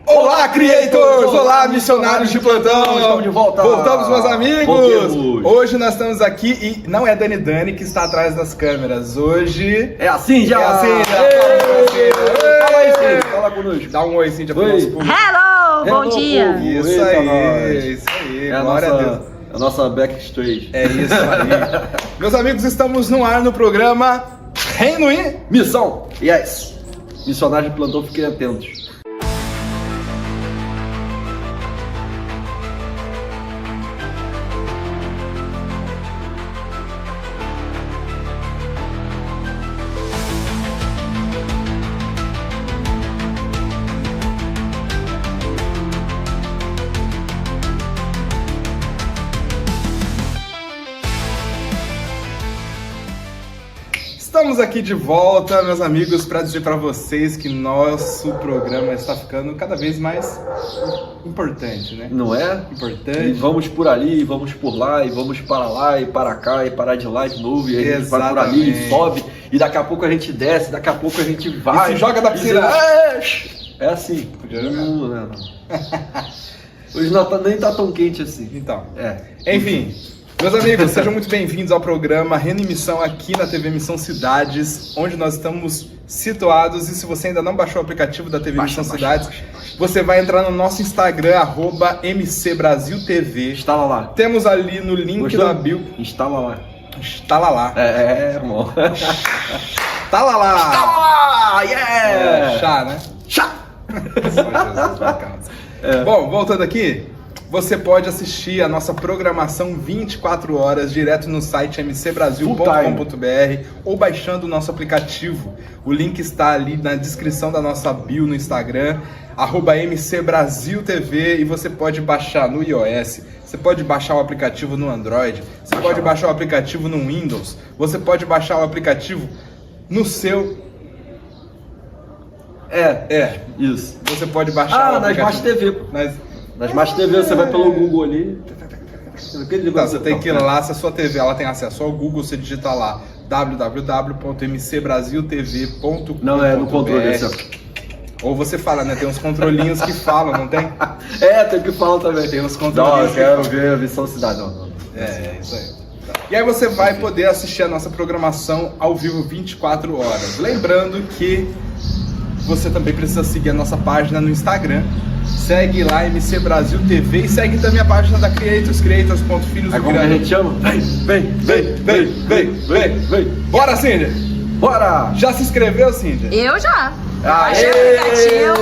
Olá, creators! Olá, missionários de plantão! Estamos de volta! Voltamos, meus amigos! Voltemos. Hoje nós estamos aqui e não é Dani que está atrás das câmeras. Hoje... É assim já! É assim já! Fala aí, Cíntia! Fala conosco! Dá um oi, Cíntia, pro Oi. nosso público. Hello, bom dia! Povo. Isso Eita, aí, nós. isso aí, É glória a Deus. a nossa backstage. É isso aí. Meus amigos, estamos no ar no programa Reino e... Missão! Yes! Missionários de plantão, fiquem atentos. Estamos aqui de volta, meus amigos, para dizer para vocês que nosso programa está ficando cada vez mais importante, né? Não é? Importante. E vamos por ali, e vamos por lá, e vamos para lá, e para cá, e parar de lá de novo, e aí a gente vai por ali, e sobe, e daqui a pouco a gente desce, daqui a pouco a gente vai. E se joga da piscina. É assim. Podia jogar. Não. Hoje nem tá tão quente assim. Então, É. enfim, meus amigos, sejam muito bem-vindos ao programa Reino e Missão aqui na TV Missão Cidades, onde nós estamos situados. E se você ainda não baixou o aplicativo da TV Missão Cidades, você vai entrar no nosso Instagram, @MCBrasilTV. Instala lá. Temos ali no link Gostou? da bio. Instala lá. Instala lá. Irmão. Instala lá. Instala lá! Yeah! Chá, né? Chá! Jesus, pra casa. Bom, voltando aqui, você pode assistir a nossa programação 24 horas direto no site mcbrasil.com.br ou baixando o nosso aplicativo. O link está ali na descrição da nossa bio no Instagram, @MCBrasilTV, e você pode baixar no iOS, você pode baixar o aplicativo no Android, você pode baixar o aplicativo no Windows, você pode baixar o aplicativo no seu... Isso. Você pode baixar o na Smart aplicativo. TV. pô. Nas... Na Smart TV você vai pelo Google ali. Então, você tem que ir lá, se a sua TV ela tem acesso ao Google, você digita lá www.mcbrasiltv.com. Não, é no controle esse, ó. Ou você fala, né? Tem uns controlinhos que falam, não tem? Tem que falar também. Tem uns Não, controlinhos eu que quero falam. ver a Missão Cidade. Não. É isso aí. E aí você vai poder assistir a nossa programação ao vivo 24 horas. Lembrando que você também precisa seguir a nossa página no Instagram. Segue lá, MC Brasil TV, e segue também a página da Creators, creators.filhos Aí do como que a gente Grande. chama? Vem. Bora, Cíndia! Bora! Já se inscreveu, Cíndia? Eu já! Aê! Baixei o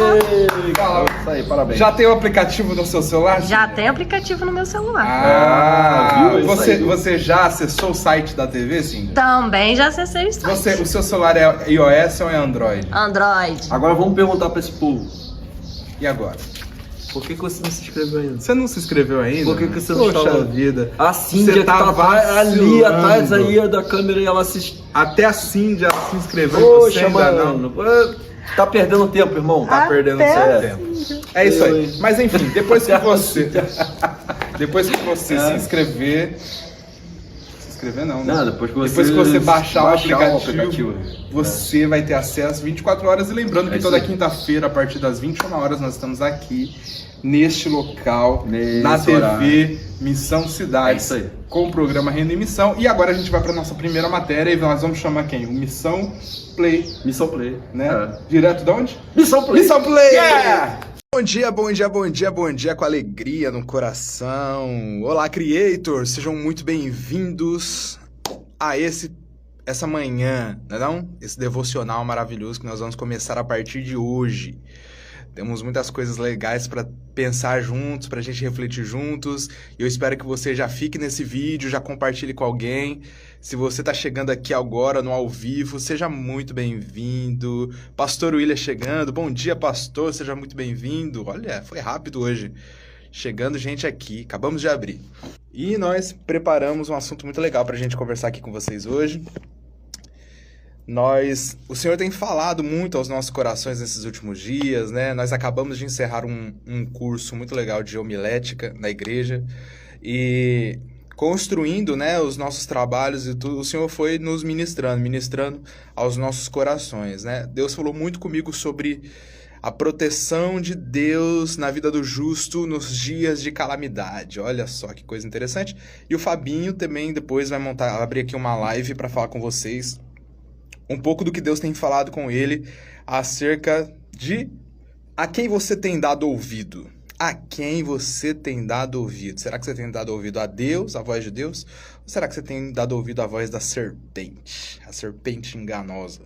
aplicativo. Isso aí, parabéns. Já tem o aplicativo no seu celular? Já tem aplicativo no meu celular. viu? É isso aí. Você já acessou o site da TV, Cíndia? Também já acessei o site. O seu celular é iOS ou é Android? Android. Agora vamos perguntar pra esse povo. E agora? Por que você não se inscreveu ainda? Você não se inscreveu ainda? Por que você não Poxa instalou? vida. A Cíndia que tá tava ali vacilando. atrás aí da câmera e ela assiste. Até a Cíndia se inscreveu e você Poxa, ainda não. mano. Tá perdendo tempo, irmão. Tá perdendo seu a tempo. É isso aí. Mas enfim, depois que você se inscrever... Se inscrever não, né? Não, depois que você baixar o o aplicativo, você vai ter acesso 24 horas. E lembrando que toda quinta-feira, a partir das 21 horas, nós estamos aqui, neste local, na TV horário. Missão Cidades, É isso aí. com o programa Renda e Missão. E agora a gente vai para nossa primeira matéria e nós vamos chamar quem? O Missão Play, Missão Play. né? Direto de onde? Missão Play. Missão Play! Yeah! Bom dia com alegria no coração. Olá, Creators! Sejam muito bem-vindos a essa manhã, não? Esse devocional maravilhoso que nós vamos começar a partir de hoje. Temos muitas coisas legais para pensar juntos, para a gente refletir juntos. E eu espero que você já fique nesse vídeo, já compartilhe com alguém. Se você está chegando aqui agora no ao vivo, seja muito bem-vindo. Pastor William chegando. Bom dia, pastor. Seja muito bem-vindo. Olha, foi rápido hoje. Chegando gente aqui. Acabamos de abrir. E nós preparamos um assunto muito legal para a gente conversar aqui com vocês hoje. O Senhor tem falado muito aos nossos corações nesses últimos dias, né? Nós acabamos de encerrar um curso muito legal de homilética na igreja e construindo, né, os nossos trabalhos e tudo, o Senhor foi nos ministrando aos nossos corações, né? Deus falou muito comigo sobre A proteção de Deus na vida do justo nos dias de calamidade. Olha só que coisa interessante. E o Fabinho também depois vai abrir aqui uma live para falar com vocês um pouco do que Deus tem falado com ele acerca de a quem você tem dado ouvido. A quem você tem dado ouvido? Será que você tem dado ouvido a Deus, a voz de Deus? Ou será que você tem dado ouvido à voz da serpente? A serpente enganosa.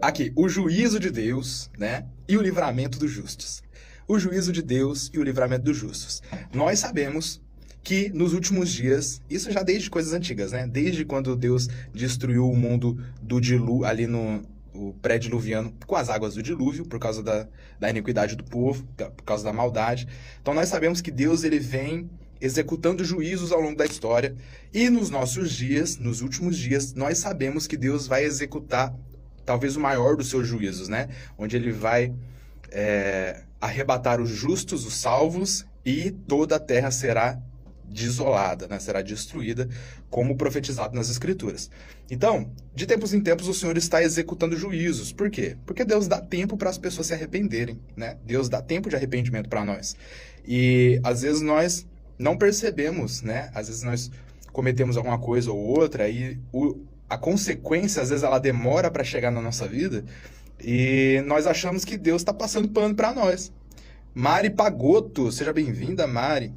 Aqui, o juízo de Deus, né? E o livramento dos justos. O juízo de Deus e o livramento dos justos. Nós sabemos que nos últimos dias, isso já desde coisas antigas, né? Desde quando Deus destruiu o mundo do dilúvio, ali no pré-diluviano, com as águas do dilúvio, por causa da iniquidade do povo, por causa da maldade. Então nós sabemos que Deus ele vem executando juízos ao longo da história. E nos nossos dias, nos últimos dias, nós sabemos que Deus vai executar talvez o maior dos seus juízos, né? Onde ele vai arrebatar os justos, os salvos, e toda a terra será desolada, né? Será destruída, como profetizado nas Escrituras. Então, de tempos em tempos, o Senhor está executando juízos. Por quê? Porque Deus dá tempo para as pessoas se arrependerem, né? Deus dá tempo de arrependimento para nós. E, às vezes, nós não percebemos, né? Às vezes, nós cometemos alguma coisa ou outra e a consequência, às vezes, ela demora para chegar na nossa vida e nós achamos que Deus está passando pano para nós. Mari Pagotto, seja bem-vinda, Mari.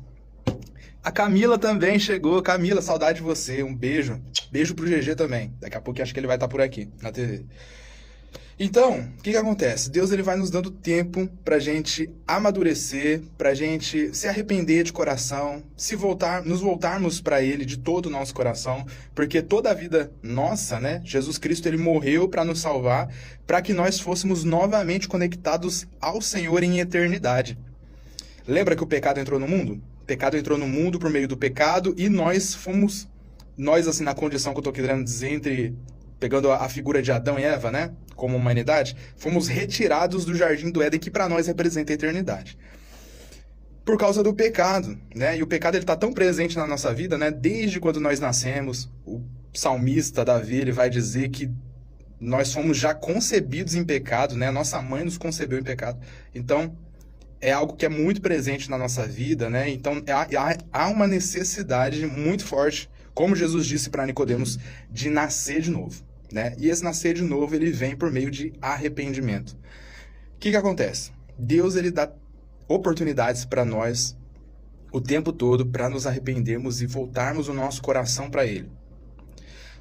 A Camila também chegou. Camila, saudade de você. Um beijo. Beijo pro GG também. Daqui a pouco acho que ele vai estar por aqui, na TV. Então, o que acontece? Deus ele vai nos dando tempo pra gente amadurecer, pra gente se arrepender de coração, nos voltarmos pra Ele de todo o nosso coração, porque toda a vida nossa, né? Jesus Cristo, ele morreu pra nos salvar, pra que nós fôssemos novamente conectados ao Senhor em eternidade. Lembra que o pecado entrou no mundo? O pecado entrou no mundo por meio do pecado e nós assim, na condição que eu tô querendo dizer, pegando a figura de Adão e Eva, né, como humanidade, fomos retirados do jardim do Éden, que para nós representa a eternidade. Por causa do pecado, né, e o pecado ele tá tão presente na nossa vida, né, desde quando nós nascemos. O salmista Davi, ele vai dizer que nós fomos já concebidos em pecado, né, a nossa mãe nos concebeu em pecado. Então, é algo que é muito presente na nossa vida, né? Então, há uma necessidade muito forte, como Jesus disse para Nicodemos, de nascer de novo, né? E esse nascer de novo, ele vem por meio de arrependimento. O que acontece? Deus, ele dá oportunidades para nós o tempo todo para nos arrependermos e voltarmos o nosso coração para Ele.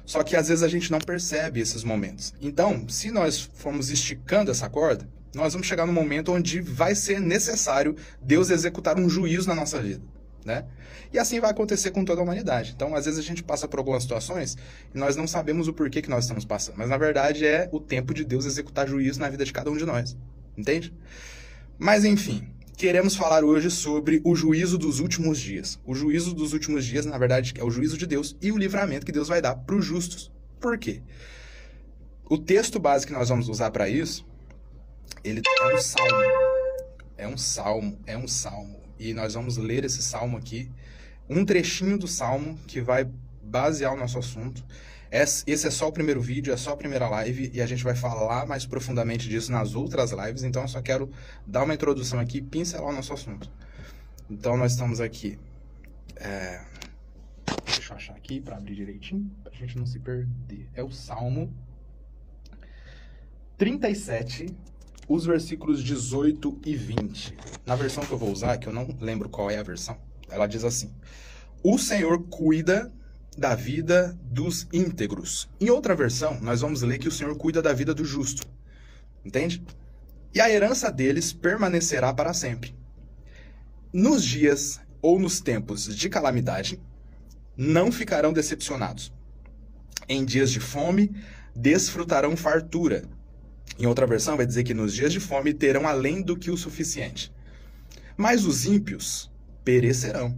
Só que, às vezes, a gente não percebe esses momentos. Então, se nós formos esticando essa corda, nós vamos chegar num momento onde vai ser necessário Deus executar um juízo na nossa vida, né? E assim vai acontecer com toda a humanidade. Então, às vezes a gente passa por algumas situações e nós não sabemos o porquê que nós estamos passando. Mas, na verdade, é o tempo de Deus executar juízo na vida de cada um de nós. Entende? Mas, enfim, queremos falar hoje sobre o juízo dos últimos dias. O juízo dos últimos dias, na verdade, é o juízo de Deus e o livramento que Deus vai dar para os justos. Por quê? O texto base que nós vamos usar para isso, ele é um salmo. É um salmo. E nós vamos ler esse salmo aqui, um trechinho do salmo que vai basear o nosso assunto. Esse é só o primeiro vídeo, é só a primeira live, e a gente vai falar mais profundamente disso nas outras lives, então eu só quero dar uma introdução aqui e pincelar o nosso assunto. Então nós estamos aqui. Deixa eu achar aqui para abrir direitinho, para a gente não se perder. É o Salmo 37, os versículos 18 e 20. Na versão que eu vou usar, que eu não lembro qual é a versão, ela diz assim: o Senhor cuida da vida dos íntegros. Em outra versão, nós vamos ler que o Senhor cuida da vida do justo. Entende? E a herança deles permanecerá para sempre. Nos dias ou nos tempos de calamidade, não ficarão decepcionados. Em dias de fome, desfrutarão fartura. Em outra versão, vai dizer que nos dias de fome terão além do que o suficiente. Mas os ímpios perecerão.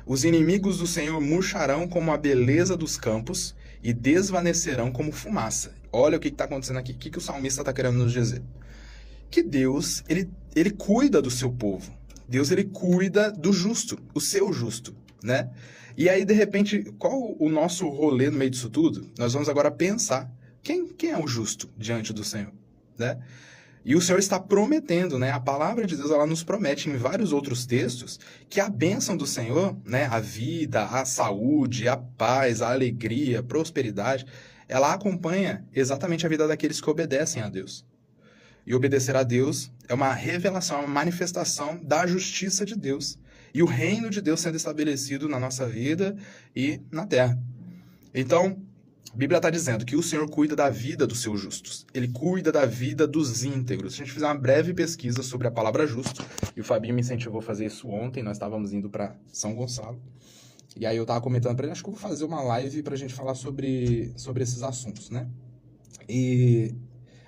Os inimigos do Senhor murcharão como a beleza dos campos e desvanecerão como fumaça. Olha o que está acontecendo aqui. O que o salmista está querendo nos dizer? Que Deus, ele cuida do seu povo. Deus, ele cuida do justo, o seu justo, né? E aí, de repente, qual o nosso rolê no meio disso tudo? Nós vamos agora pensar quem é o justo diante do Senhor, né? E o Senhor está prometendo, né? A palavra de Deus, ela nos promete em vários outros textos que a bênção do Senhor, né? A vida, a saúde, a paz, a alegria, a prosperidade, ela acompanha exatamente a vida daqueles que obedecem a Deus. E obedecer a Deus é uma revelação, uma manifestação da justiça de Deus. E o reino de Deus sendo estabelecido na nossa vida e na terra. Então, a Bíblia está dizendo que o Senhor cuida da vida dos seus justos. Ele cuida da vida dos íntegros. Se a gente fizer uma breve pesquisa sobre a palavra justo, e o Fabinho me incentivou a fazer isso ontem, nós estávamos indo para São Gonçalo, e aí eu estava comentando para ele, acho que eu vou fazer uma live para a gente falar sobre esses assuntos, né? E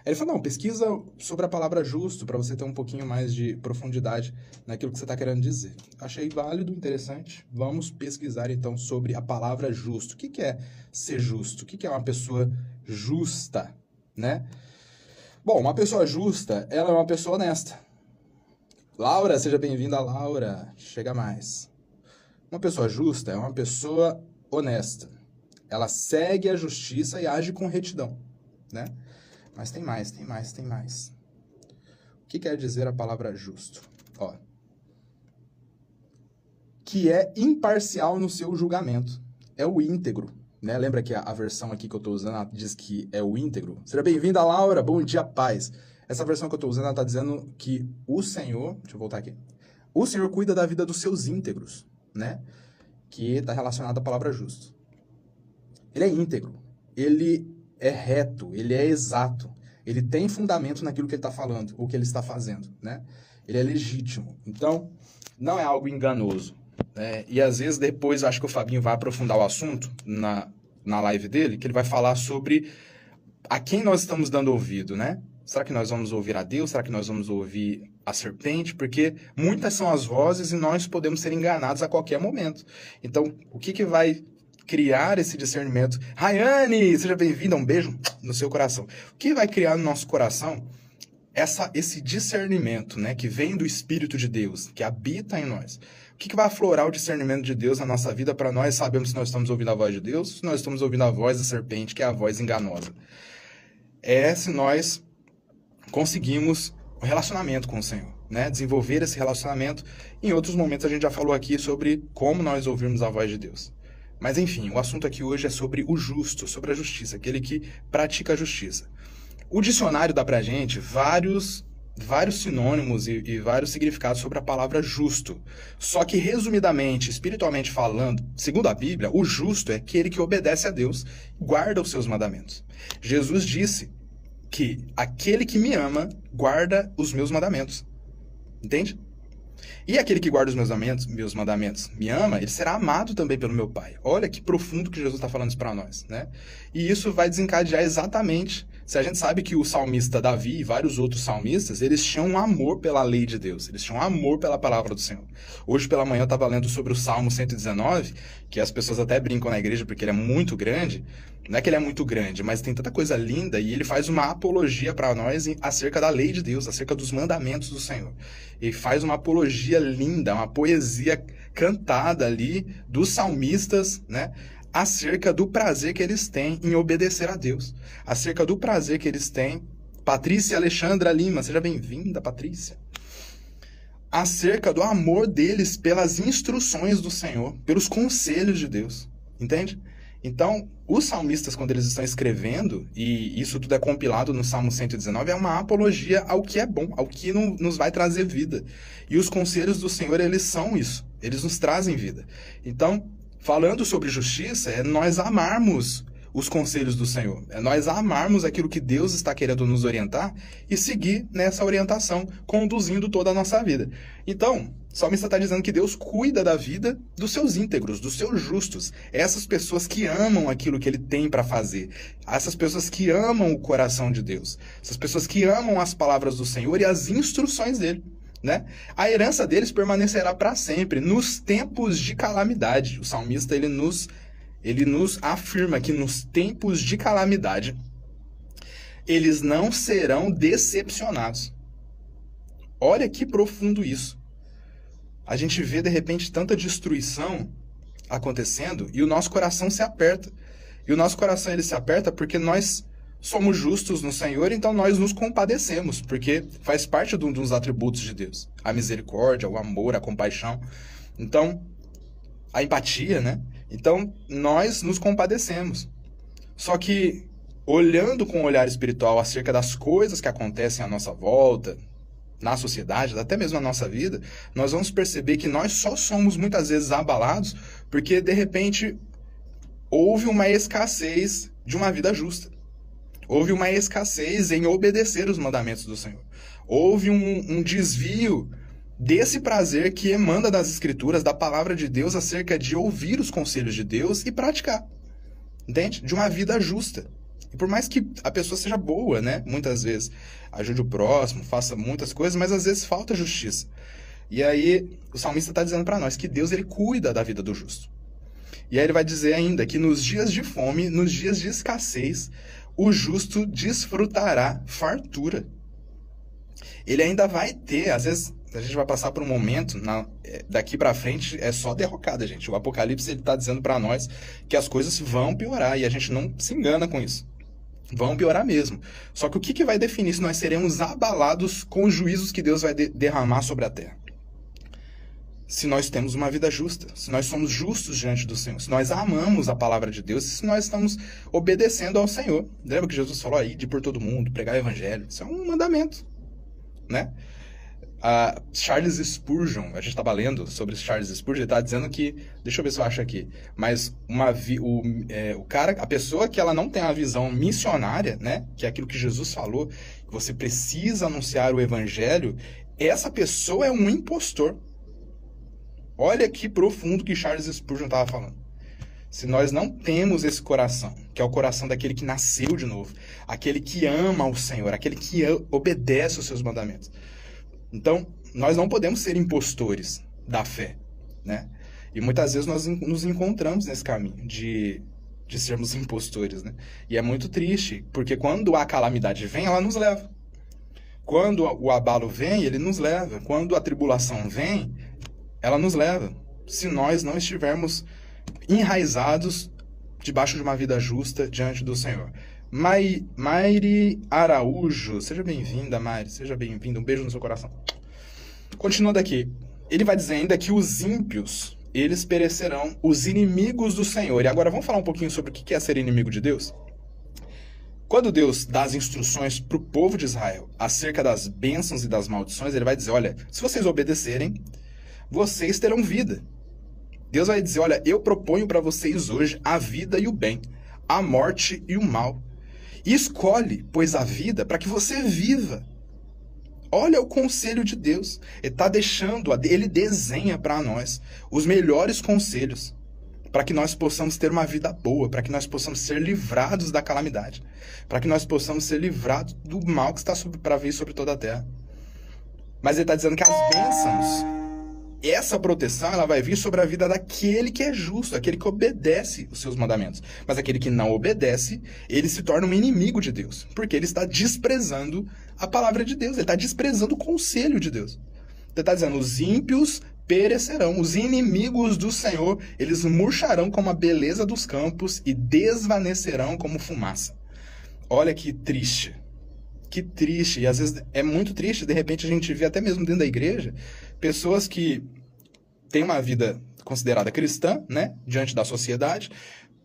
ele falou, não, pesquisa sobre a palavra justo, para você ter um pouquinho mais de profundidade naquilo que você está querendo dizer. Achei válido, interessante. Vamos pesquisar, então, sobre a palavra justo. O que é ser justo? O que é uma pessoa justa, né? Bom, uma pessoa justa, ela é uma pessoa honesta. Laura, seja bem-vinda, Laura. Chega mais. Uma pessoa justa é uma pessoa honesta. Ela segue a justiça e age com retidão, né? Mas tem mais. O que quer dizer a palavra justo? Ó, que é imparcial no seu julgamento. É o íntegro, né? Lembra que a versão aqui que eu estou usando diz que é o íntegro? Seja bem-vinda, Laura. Bom dia, paz. Essa versão que eu estou usando está dizendo que o Senhor... Deixa eu voltar aqui. O Senhor cuida da vida dos seus íntegros, né? Que está relacionado à palavra justo. Ele é íntegro. Ele é reto, ele é exato, ele tem fundamento naquilo que ele está falando, ou que ele está fazendo, né? Ele é legítimo. Então, não é algo enganoso, né? E às vezes depois, eu acho que o Fabinho vai aprofundar o assunto na live dele, que ele vai falar sobre a quem nós estamos dando ouvido, né? Será que nós vamos ouvir a Deus? Será que nós vamos ouvir a serpente? Porque muitas são as vozes e nós podemos ser enganados a qualquer momento. Então, o que vai criar esse discernimento? Rayane, seja bem-vinda, um beijo no seu coração. O que vai criar no nosso coração esse discernimento, né, que vem do Espírito de Deus, que habita em nós? O que vai aflorar o discernimento de Deus na nossa vida para nós sabermos se nós estamos ouvindo a voz de Deus, se nós estamos ouvindo a voz da serpente, que é a voz enganosa? É se nós conseguimos um relacionamento com o Senhor, né? Desenvolver esse relacionamento. Em outros momentos a gente já falou aqui sobre como nós ouvirmos a voz de Deus. Mas enfim, o assunto aqui hoje é sobre o justo, sobre a justiça, aquele que pratica a justiça. O dicionário dá pra gente vários sinônimos e vários significados sobre a palavra justo. Só que, resumidamente, espiritualmente falando, segundo a Bíblia, o justo é aquele que obedece a Deus e guarda os seus mandamentos. Jesus disse que aquele que me ama guarda os meus mandamentos. Entende? E aquele que guarda os meus mandamentos, me ama, ele será amado também pelo meu Pai. Olha que profundo que Jesus está falando isso para nós, né? E isso vai desencadear exatamente, se a gente sabe que o salmista Davi e vários outros salmistas, eles tinham um amor pela lei de Deus, eles tinham um amor pela palavra do Senhor. Hoje pela manhã eu estava lendo sobre o Salmo 119, que as pessoas até brincam na igreja porque ele é muito grande. Não é que ele é muito grande, mas tem tanta coisa linda e ele faz uma apologia para nós acerca da lei de Deus, acerca dos mandamentos do Senhor. Ele faz uma apologia linda, uma poesia cantada ali dos salmistas, né? Acerca do prazer que eles têm em obedecer a Deus. Acerca do prazer que eles têm. Patrícia Alexandra Lima, seja bem-vinda, Patrícia. Acerca do amor deles pelas instruções do Senhor, pelos conselhos de Deus. Entende? Então, os salmistas, quando eles estão escrevendo, e isso tudo é compilado no Salmo 119, é uma apologia ao que é bom, ao que nos vai trazer vida. E os conselhos do Senhor, eles são isso. Eles nos trazem vida. Então, falando sobre justiça, é nós amarmos os conselhos do Senhor. É nós amarmos aquilo que Deus está querendo nos orientar e seguir nessa orientação, conduzindo toda a nossa vida. Então, o salmista está dizendo que Deus cuida da vida dos seus íntegros, dos seus justos. Essas pessoas que amam aquilo que ele tem para fazer. Essas pessoas que amam o coração de Deus. Essas pessoas que amam as palavras do Senhor e as instruções dele. Né? A herança deles permanecerá para sempre, nos tempos de calamidade. O salmista ele nos afirma que nos tempos de calamidade, eles não serão decepcionados. Olha que profundo isso. A gente vê, de repente, tanta destruição acontecendo e o nosso coração se aperta. E o nosso coração ele se aperta porque nós somos justos no Senhor, então nós nos compadecemos, porque faz parte dos atributos de Deus. A misericórdia, o amor, a compaixão. Então, a empatia, né? Então, nós nos compadecemos. Só que, olhando com um olhar espiritual acerca das coisas que acontecem à nossa volta, na sociedade, até mesmo na nossa vida, nós vamos perceber que nós só somos muitas vezes abalados porque, de repente, houve uma escassez de uma vida justa. Houve uma escassez em obedecer os mandamentos do Senhor. Houve um desvio desse prazer que emana das Escrituras, da palavra de Deus, acerca de ouvir os conselhos de Deus e praticar. Entende? De uma vida justa. E por mais que a pessoa seja boa, né? Muitas vezes ajude o próximo, faça muitas coisas, mas às vezes falta justiça. E aí o salmista está dizendo para nós que Deus ele cuida da vida do justo. E aí ele vai dizer ainda que nos dias de fome, nos dias de escassez, o justo desfrutará fartura. Ele ainda vai ter, às vezes a gente vai passar por um momento, daqui para frente é só derrocada, gente. O Apocalipse ele está dizendo para nós que as coisas vão piorar e a gente não se engana com isso. Vão piorar mesmo. Só que o que vai definir se nós seremos abalados com os juízos que Deus vai derramar sobre a terra? Se nós temos uma vida justa, se nós somos justos diante do Senhor, se nós amamos a palavra de Deus, se nós estamos obedecendo ao Senhor. Lembra que Jesus falou aí de ir por todo mundo, pregar o evangelho? Isso é um mandamento, né? Charles Spurgeon, a gente estava lendo sobre Charles Spurgeon, ele está dizendo que, deixa eu ver se eu acho aqui, mas o cara, a pessoa que ela não tem a visão missionária, né, que é aquilo que Jesus falou, que você precisa anunciar o evangelho, essa pessoa é um impostor. Olha que profundo que Charles Spurgeon estava falando. Se nós não temos esse coração, que é o coração daquele que nasceu de novo, aquele que ama o Senhor, aquele que obedece os seus mandamentos, então, nós não podemos ser impostores da fé, né? E muitas vezes nós nos encontramos nesse caminho de sermos impostores, né? E é muito triste, porque quando a calamidade vem, ela nos leva. Quando o abalo vem, ele nos leva. Quando a tribulação vem, ela nos leva. Se nós não estivermos enraizados debaixo de uma vida justa diante do Senhor. Maire Araújo, seja bem-vinda, Maire, seja bem-vinda, um beijo no seu coração. Continuando aqui, ele vai dizer ainda que os ímpios, eles perecerão, os inimigos do Senhor. E agora vamos falar um pouquinho sobre o que é ser inimigo de Deus? Quando Deus dá as instruções para o povo de Israel acerca das bênçãos e das maldições, ele vai dizer, olha, se vocês obedecerem, vocês terão vida. Deus vai dizer, olha, eu proponho para vocês hoje a vida e o bem, a morte e o mal. E escolhe, pois, a vida para que você viva. Olha o conselho de Deus. Ele está deixando, ele desenha para nós os melhores conselhos para que nós possamos ter uma vida boa, para que nós possamos ser livrados da calamidade, para que nós possamos ser livrados do mal que está para vir sobre toda a terra. Mas ele está dizendo que as bênçãos, essa proteção, ela vai vir sobre a vida daquele que é justo, aquele que obedece os seus mandamentos. Mas aquele que não obedece, ele se torna um inimigo de Deus, porque ele está desprezando a palavra de Deus, ele está desprezando o conselho de Deus. Ele está dizendo, os ímpios perecerão, os inimigos do Senhor, eles murcharão como a beleza dos campos e desvanecerão como fumaça. Olha que triste. Que triste, e às vezes é muito triste, de repente a gente vê até mesmo dentro da igreja, pessoas que têm uma vida considerada cristã, né, diante da sociedade,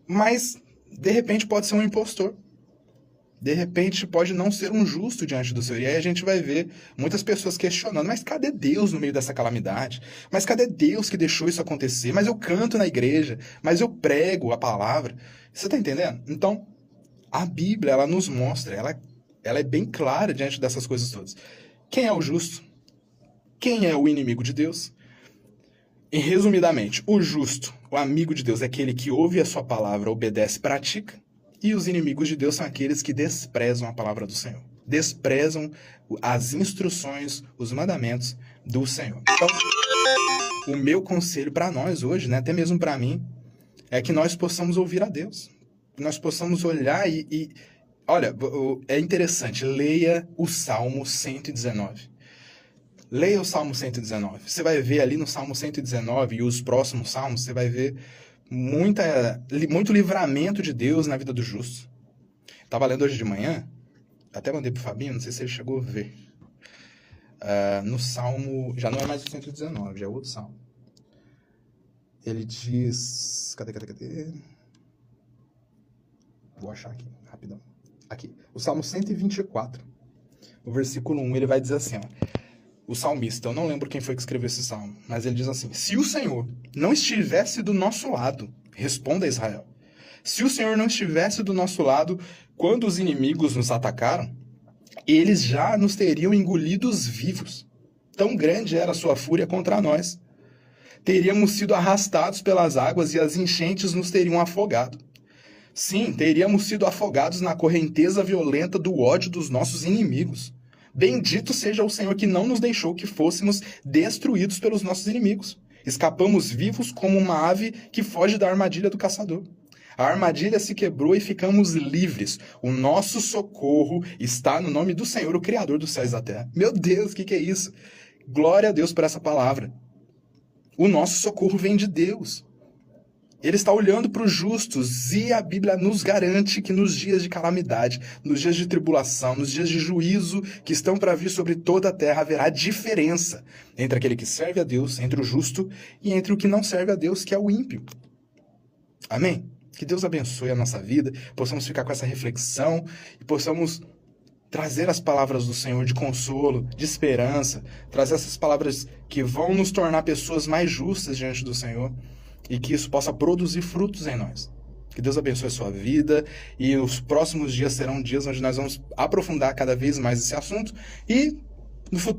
mas de repente pode ser um impostor. De repente pode não ser um justo diante do Senhor. E aí a gente vai ver muitas pessoas questionando, mas cadê Deus no meio dessa calamidade? Mas cadê Deus que deixou isso acontecer? Mas eu canto na igreja, mas eu prego a palavra. Você está entendendo? Então, a Bíblia, ela nos mostra, ela é bem clara diante dessas coisas todas. Quem é o justo? Quem é o inimigo de Deus? E resumidamente, o justo, o amigo de Deus, é aquele que ouve a sua palavra, obedece e pratica. E os inimigos de Deus são aqueles que desprezam a palavra do Senhor. Desprezam as instruções, os mandamentos do Senhor. Então, o meu conselho para nós hoje, né, até mesmo para mim, é que nós possamos ouvir a Deus. Que nós possamos olhar e olha, é interessante, leia o Salmo 119. Leia o Salmo 119. Você vai ver ali no Salmo 119 e os próximos salmos, você vai ver muito livramento de Deus na vida do justo. Tava lendo hoje de manhã, até mandei pro Fabinho, não sei se ele chegou a ver. No Salmo, já não é mais o 119, já é outro Salmo. Ele diz... Cadê? Vou achar aqui, rapidão. Aqui, o Salmo 124, o versículo 1, ele vai dizer assim, ó. O salmista, eu não lembro quem foi que escreveu esse salmo, mas ele diz assim: se o Senhor não estivesse do nosso lado, responda a Israel. Se o Senhor não estivesse do nosso lado, quando os inimigos nos atacaram, eles já nos teriam engolidos vivos. Tão grande era a sua fúria contra nós. Teríamos sido arrastados pelas águas e as enchentes nos teriam afogado. Sim, teríamos sido afogados na correnteza violenta do ódio dos nossos inimigos. Bendito seja o Senhor que não nos deixou que fôssemos destruídos pelos nossos inimigos. Escapamos vivos como uma ave que foge da armadilha do caçador. A armadilha se quebrou e ficamos livres. O nosso socorro está no nome do Senhor, o Criador dos céus e da terra. Meu Deus, o que é isso? Glória a Deus por essa palavra. O nosso socorro vem de Deus. Ele está olhando para os justos e a Bíblia nos garante que nos dias de calamidade, nos dias de tribulação, nos dias de juízo que estão para vir sobre toda a terra, haverá diferença entre aquele que serve a Deus, entre o justo, e entre o que não serve a Deus, que é o ímpio. Amém? Que Deus abençoe a nossa vida, possamos ficar com essa reflexão e possamos trazer as palavras do Senhor de consolo, de esperança, trazer essas palavras que vão nos tornar pessoas mais justas diante do Senhor. E que isso possa produzir frutos em nós. Que Deus abençoe a sua vida. E os próximos dias serão dias onde nós vamos aprofundar cada vez mais esse assunto. E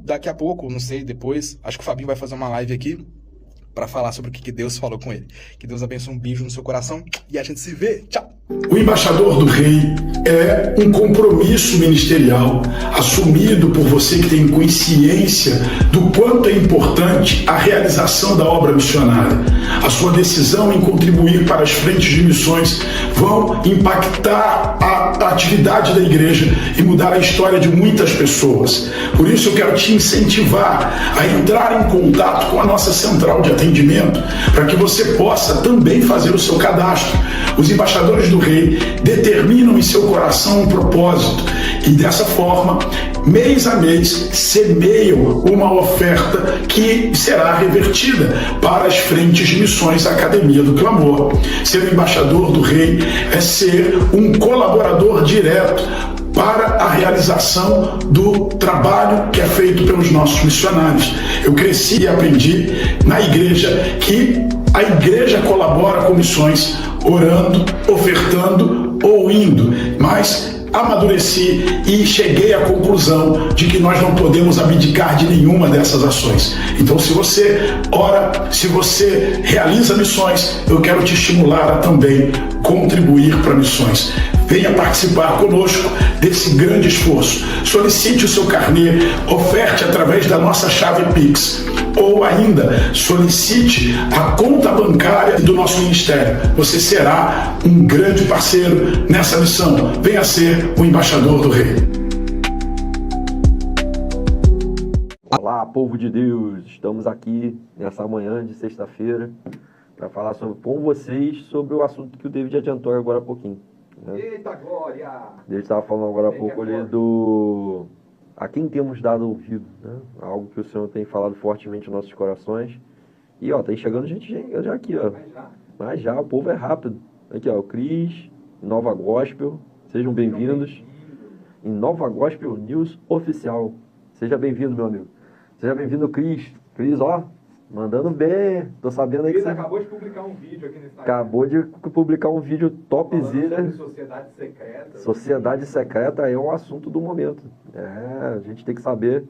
daqui a pouco, não sei, depois, acho que o Fabinho vai fazer uma live aqui para falar sobre o que Deus falou com ele. Que Deus abençoe, um beijo no seu coração. E a gente se vê. Tchau! O embaixador do rei é um compromisso ministerial assumido por você que tem consciência do quanto é importante a realização da obra missionária. A sua decisão em contribuir para as frentes de missões vão impactar a atividade da igreja e mudar a história de muitas pessoas. Por isso eu quero te incentivar a entrar em contato com a nossa central de atendimento para que você possa também fazer o seu cadastro. Os embaixadores do rei determinam em seu coração um propósito e dessa forma, mês a mês, semeiam uma oferta que será revertida para as frentes de missões da Academia do Clamor. Ser o embaixador do rei é ser um colaborador direto para a realização do trabalho que é feito pelos nossos missionários. Eu cresci e aprendi na igreja que a igreja colabora com missões orando, ofertando ou indo, mas amadureci e cheguei à conclusão de que nós não podemos abdicar de nenhuma dessas ações. Então, se você ora, se você realiza missões, eu quero te estimular a também contribuir para missões. Venha participar conosco desse grande esforço. Solicite o seu carnê, oferte através da nossa chave Pix, ou ainda solicite a conta bancária do nosso ministério. Você será um grande parceiro nessa missão. Venha ser o embaixador do rei. Olá, povo de Deus! Estamos aqui nessa manhã de sexta-feira para falar com vocês sobre o assunto que o David adiantou agora há pouquinho. Né? Eita glória! Ele estava falando agora há pouco ali do... A quem temos dado ouvido, né? Algo que o Senhor tem falado fortemente nos nossos corações. E, ó, tá chegando gente já aqui, ó. Mas já, o povo é rápido. Aqui, ó, o Cris, Nova Gospel. Sejam bem-vindos. Em Nova Gospel News Oficial. Seja bem-vindo, meu amigo. Seja bem-vindo, Cris. Cris, ó, mandando bem. Tô sabendo aí que você... acabou de publicar um vídeo aqui no Instagram. Acabou de publicar um vídeo topzera. Sociedade secreta. Sociedade secreta é um assunto do momento. A gente tem que saber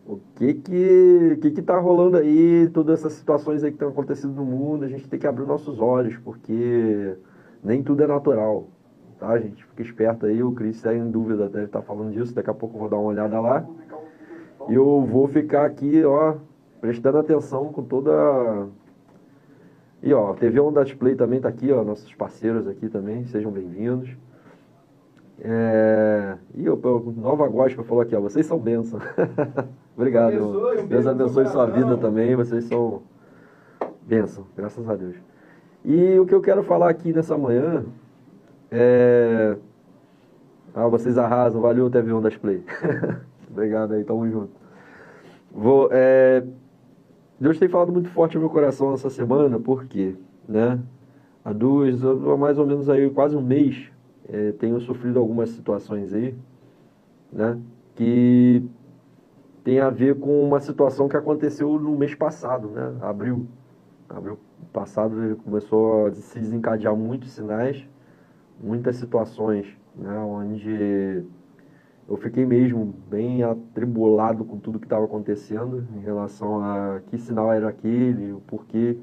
o que tá rolando aí, todas essas situações aí que estão acontecendo no mundo. A gente tem que abrir nossos olhos, porque nem tudo é natural, tá, gente? Fica esperto aí, o Cris está em dúvida, deve estar falando disso, daqui a pouco eu vou dar uma olhada lá. E eu vou ficar aqui, ó, prestando atenção com toda... E, ó, TV Onda Display também tá aqui, ó, nossos parceiros aqui também, sejam bem-vindos. E o Nova Gospel falou aqui, ó, vocês são bênção. Obrigado, Deus abençoe sua vida também, vocês são bênção, graças a Deus. E o que eu quero falar aqui nessa manhã é Vocês arrasam. Valeu, TV1 das Play. Obrigado aí, tamo junto. Deus tem falado muito forte no meu coração essa semana, porque, né? Há mais ou menos aí, quase um mês, tenho sofrido algumas situações aí, né? Que tem a ver com uma situação que aconteceu no mês passado, né? Abril passado começou a se desencadear muitos sinais, muitas situações, né? Onde eu fiquei mesmo bem atribulado com tudo que estava acontecendo em relação a que sinal era aquele, o porquê,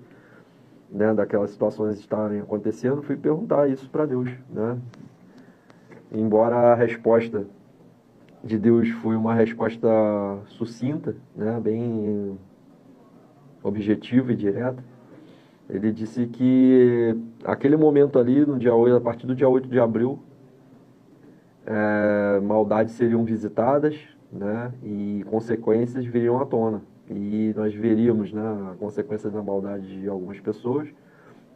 né, daquelas situações estarem acontecendo. Fui perguntar isso para Deus, né? Embora a resposta de Deus foi uma resposta sucinta, né, bem objetiva e direta, ele disse que aquele momento ali, no dia 8, a partir do dia 8 de abril, maldades seriam visitadas, né, e consequências viriam à tona. E nós veríamos, né, a consequência da maldade de algumas pessoas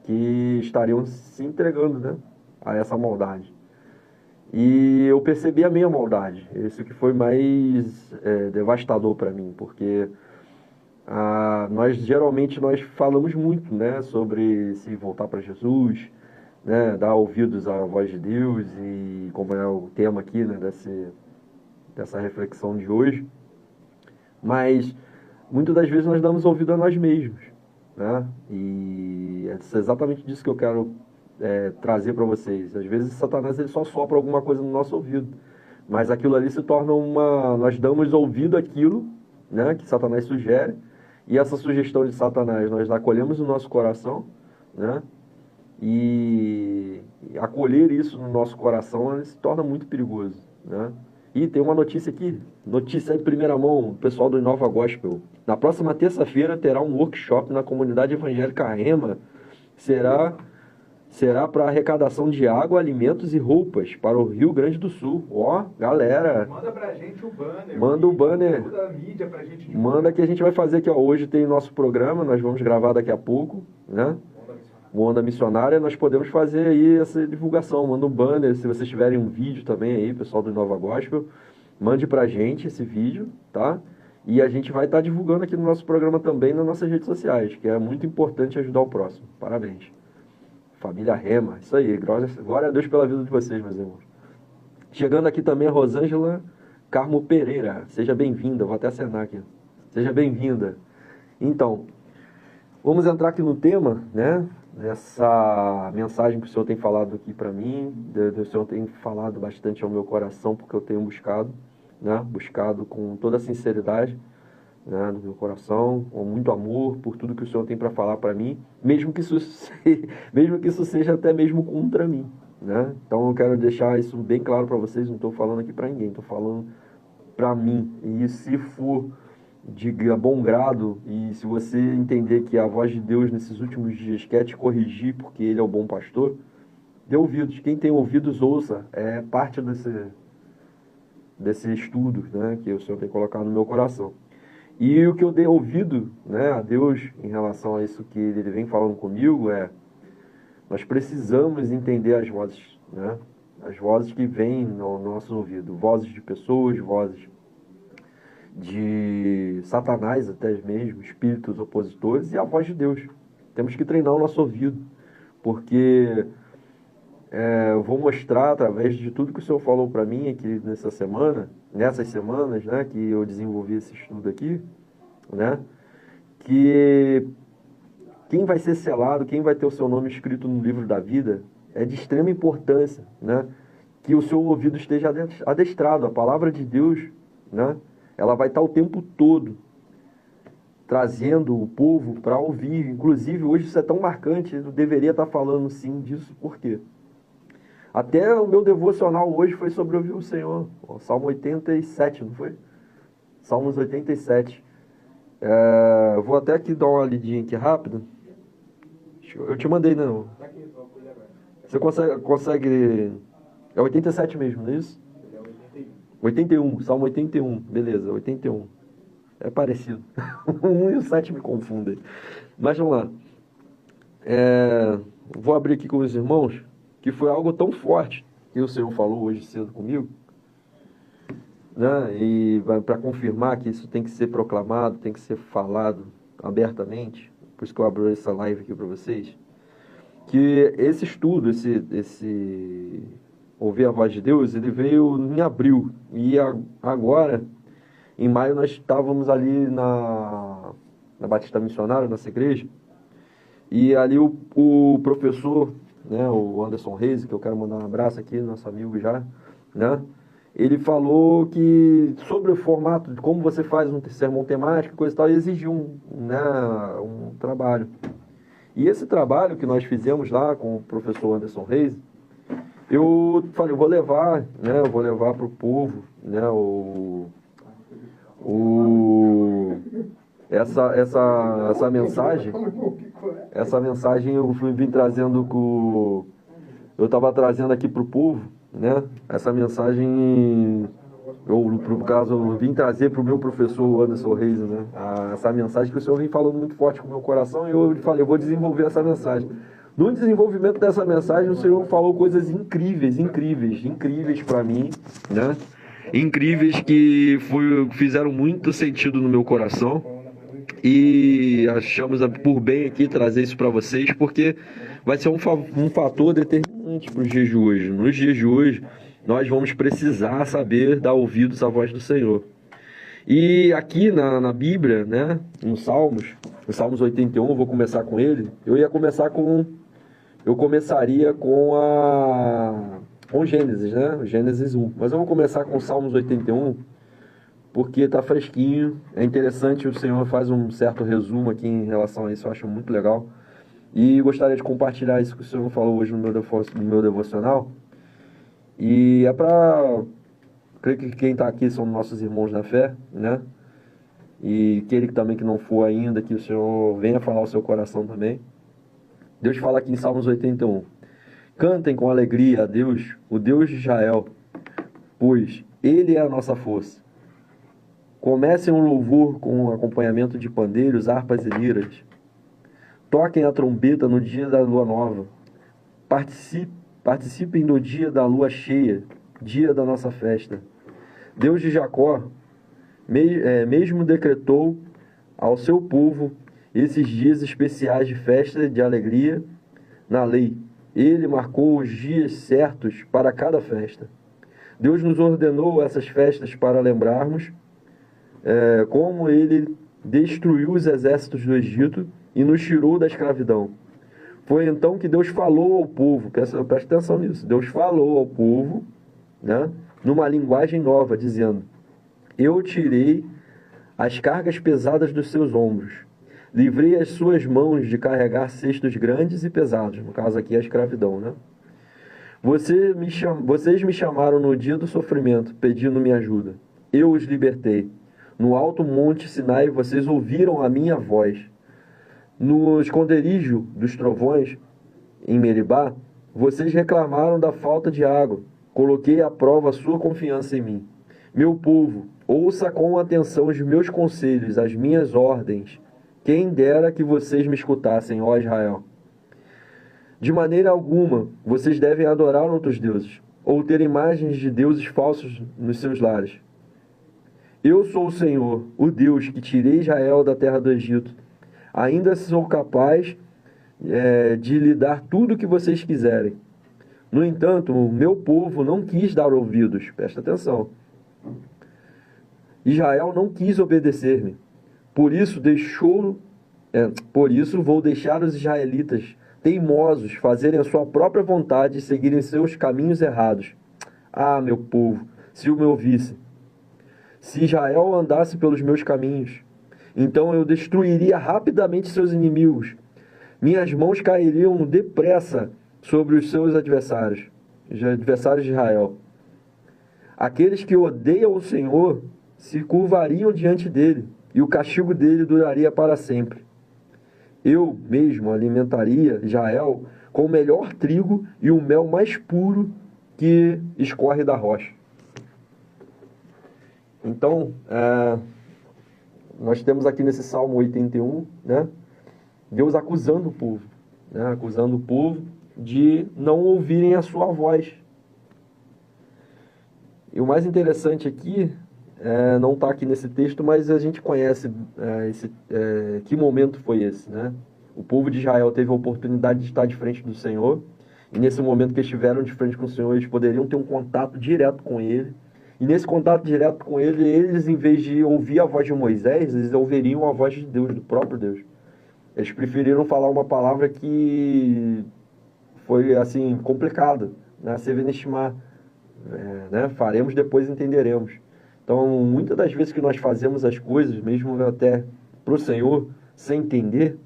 que estariam se entregando, né, a essa maldade. E eu percebi a minha maldade. Isso que foi mais devastador para mim, porque geralmente nós falamos muito, né, sobre se voltar para Jesus, né, dar ouvidos à voz de Deus, e como é o tema aqui, né, dessa reflexão de hoje. Mas muitas das vezes nós damos ouvido a nós mesmos, né? E é exatamente disso que eu quero trazer para vocês. Às vezes Satanás ele só sopra alguma coisa no nosso ouvido, mas aquilo ali se torna nós damos ouvido àquilo, né, que Satanás sugere, e essa sugestão de Satanás nós acolhemos no nosso coração, né? E acolher isso no nosso coração se torna muito perigoso, né? E tem uma notícia aqui, notícia de primeira mão, pessoal do Inova Gospel. Na próxima terça-feira terá um workshop na comunidade evangélica Rema. Será para arrecadação de água, alimentos e roupas para o Rio Grande do Sul. Ó, galera. Manda pra gente o banner. Manda o banner. Toda a mídia pra gente. Manda que a gente vai fazer aqui, ó. Hoje tem nosso programa, nós vamos gravar daqui a pouco, né? O Onda Missionária, nós podemos fazer aí essa divulgação. Manda um banner, se vocês tiverem um vídeo também aí, pessoal do Inova Gospel, mande pra gente esse vídeo, tá? E a gente vai estar divulgando aqui no nosso programa também, nas nossas redes sociais, que é muito importante ajudar o próximo. Parabéns. Família Rema, isso aí. Glória a Deus pela vida de vocês, meus irmãos. Chegando aqui também a Rosângela Carmo Pereira. Seja bem-vinda, vou até acenar aqui. Seja bem-vinda. Então, vamos entrar aqui no tema, né? Essa mensagem que o Senhor tem falado aqui para mim, o Senhor tem falado bastante ao meu coração, porque eu tenho buscado, né? Buscado com toda a sinceridade, né, no meu coração, com muito amor por tudo que o Senhor tem para falar para mim, mesmo que isso seja até mesmo contra mim, né? Então eu quero deixar isso bem claro para vocês, não estou falando aqui para ninguém, estou falando para mim. E se for de bom grado, e se você entender que a voz de Deus nesses últimos dias quer te corrigir, porque Ele é o bom pastor, dê ouvidos. Quem tem ouvidos, ouça. É parte desse estudo, né, que o Senhor tem colocado no meu coração. E o que eu dei ouvido, né, a Deus em relação a isso que Ele vem falando comigo nós precisamos entender as vozes, né, as vozes que vêm no nosso ouvido, vozes de pessoas, vozes de Satanás até mesmo, espíritos opositores, e a voz de Deus. Temos que treinar o nosso ouvido, porque eu vou mostrar através de tudo que o Senhor falou para mim aqui nessas semanas, né, que eu desenvolvi esse estudo aqui, né, que quem vai ser selado, quem vai ter o seu nome escrito no livro da vida, é de extrema importância, né, que o seu ouvido esteja adestrado. A palavra de Deus, né, ela vai estar o tempo todo trazendo o povo para ouvir. Inclusive, hoje isso é tão marcante, eu deveria estar falando sim disso, por quê? Até o meu devocional hoje foi sobre ouvir o Senhor. Salmo 87, não foi? Salmos 87. Vou até aqui dar uma lidinha aqui rápido. Eu te mandei, não? Você consegue... É 87 mesmo, não é isso? 81, Salmo 81, beleza, 81. É parecido. O 1 e o 7 me confundem. Mas vamos lá. Vou abrir aqui com os irmãos, que foi algo tão forte, que o Senhor falou hoje cedo comigo, né? E para confirmar que isso tem que ser proclamado, tem que ser falado abertamente, por isso que eu abro essa live aqui para vocês, que esse estudo, esse ouvir a voz de Deus, ele veio em abril, e agora, em maio, nós estávamos ali na Batista Missionária, nossa igreja, e ali o professor, né, o Anderson Reis, que eu quero mandar um abraço aqui, nosso amigo já, né, ele falou que sobre o formato, de como você faz um sermão temático, coisa e tal, exigiu um trabalho. E esse trabalho que nós fizemos lá com o professor Anderson Reis, eu falei, eu vou levar para o povo, né, essa mensagem eu vim trazendo eu estava trazendo aqui para o povo, né? Essa mensagem, no caso, eu vim trazer para o meu professor Anderson Reis, né? Essa mensagem que o Senhor vem falando muito forte com o meu coração, e eu falei, eu vou desenvolver essa mensagem. No desenvolvimento dessa mensagem, o Senhor falou coisas incríveis para mim, né? Incríveis que fizeram muito sentido no meu coração, e achamos por bem aqui trazer isso para vocês, porque vai ser um fator determinante para os dias de hoje. Nos dias de hoje, nós vamos precisar saber dar ouvidos à voz do Senhor. E aqui na Bíblia, né, no Salmos 81, eu vou começar com ele. Eu começaria com Gênesis, né? Gênesis 1. Mas eu vou começar com Salmos 81, porque está fresquinho. É interessante, o Senhor faz um certo resumo aqui em relação a isso, eu acho muito legal. E gostaria de compartilhar isso que o Senhor falou hoje no meu devocional. E é para... Creio que quem está aqui são nossos irmãos na fé, né? E aquele também que não for ainda, que o Senhor venha falar ao seu coração também. Deus fala aqui em Salmos 81. Cantem com alegria a Deus, o Deus de Israel, pois Ele é a nossa força. Comecem um louvor com um acompanhamento de pandeiros, harpas e liras. Toquem a trombeta no dia da lua nova. Participem no dia da lua cheia, dia da nossa festa. Deus de Jacó mesmo decretou ao seu povo esses dias especiais de festa de alegria na lei. Ele marcou os dias certos para cada festa. Deus nos ordenou essas festas para lembrarmos como Ele destruiu os exércitos do Egito e nos tirou da escravidão. Foi então que Deus falou ao povo, presta atenção nisso, Deus falou ao povo, né, numa linguagem nova, dizendo: eu tirei as cargas pesadas dos seus ombros, livrei as suas mãos de carregar cestos grandes e pesados, no caso aqui a escravidão, né? Vocês me chamaram no dia do sofrimento, pedindo minha ajuda. Eu os libertei. No alto monte Sinai, vocês ouviram a minha voz. No esconderijo dos trovões, em Meribá, vocês reclamaram da falta de água. Coloquei à prova a sua confiança em mim. Meu povo, ouça com atenção os meus conselhos, as minhas ordens. Quem dera que vocês me escutassem, ó Israel. De maneira alguma, vocês devem adorar outros deuses, ou ter imagens de deuses falsos nos seus lares. Eu sou o Senhor, o Deus que tirei Israel da terra do Egito. Ainda sou capaz de lhe dar tudo o que vocês quiserem. No entanto, o meu povo não quis dar ouvidos. Presta atenção. Israel não quis obedecer-me. Por isso vou deixar os israelitas teimosos fazerem a sua própria vontade e seguirem seus caminhos errados. Ah, meu povo, se o me ouvisse. Se Israel andasse pelos meus caminhos, então eu destruiria rapidamente seus inimigos. Minhas mãos cairiam depressa sobre os seus adversários, os adversários de Israel. Aqueles que odeiam o Senhor se curvariam diante dele, e o castigo dele duraria para sempre. Eu mesmo alimentaria Israel com o melhor trigo e o mel mais puro que escorre da rocha. Então, nós temos aqui nesse Salmo 81, né, Deus acusando o povo, né, acusando o povo de não ouvirem a sua voz, E o mais interessante aqui, não está aqui nesse texto, mas a gente conhece que momento foi esse, né? O povo de Israel teve a oportunidade de estar de frente do Senhor, e nesse momento que eles estiveram de frente com o Senhor, eles poderiam ter um contato direto com Ele. E nesse contato direto com Ele, eles, em vez de ouvir a voz de Moisés, eles ouviriam a voz de Deus, do próprio Deus. Eles preferiram falar uma palavra que foi, assim, complicada, né? Sevenishma, né? Faremos, depois entenderemos. Então, muitas das vezes que nós fazemos as coisas, mesmo até para o Senhor, sem entender,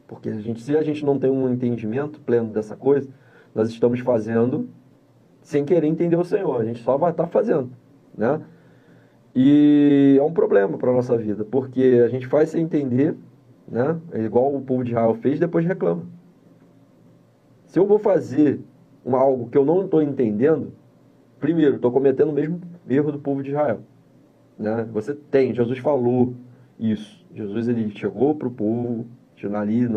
porque se a gente não tem um entendimento pleno dessa coisa, nós estamos fazendo sem querer entender o Senhor. A gente só vai estar fazendo, né? E é um problema para a nossa vida, porque a gente faz sem entender, né? É igual o povo de Israel fez, depois reclama. Se eu vou fazer algo que eu não estou entendendo, primeiro, estou cometendo o mesmo erro do povo de Israel, né? Jesus falou isso. Jesus, ele chegou para o povo, ali,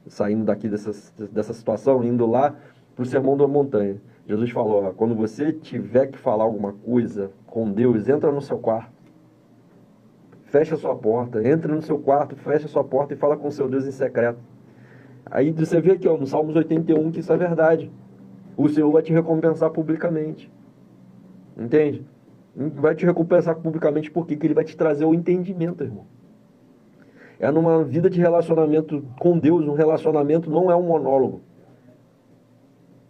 saindo daqui dessa situação, indo lá para o Sermão da Montanha. Jesus falou, ó, quando você tiver que falar alguma coisa com Deus, entra no seu quarto, fecha a sua porta, entra no seu quarto, fecha a sua porta e fala com o seu Deus em secreto. Aí você vê aqui, ó, no Salmos 81, que isso é verdade. O Senhor vai te recompensar publicamente. Entende? Vai te recompensar publicamente porque ele vai te trazer o entendimento, irmão. É numa vida de relacionamento com Deus, um relacionamento não é um monólogo.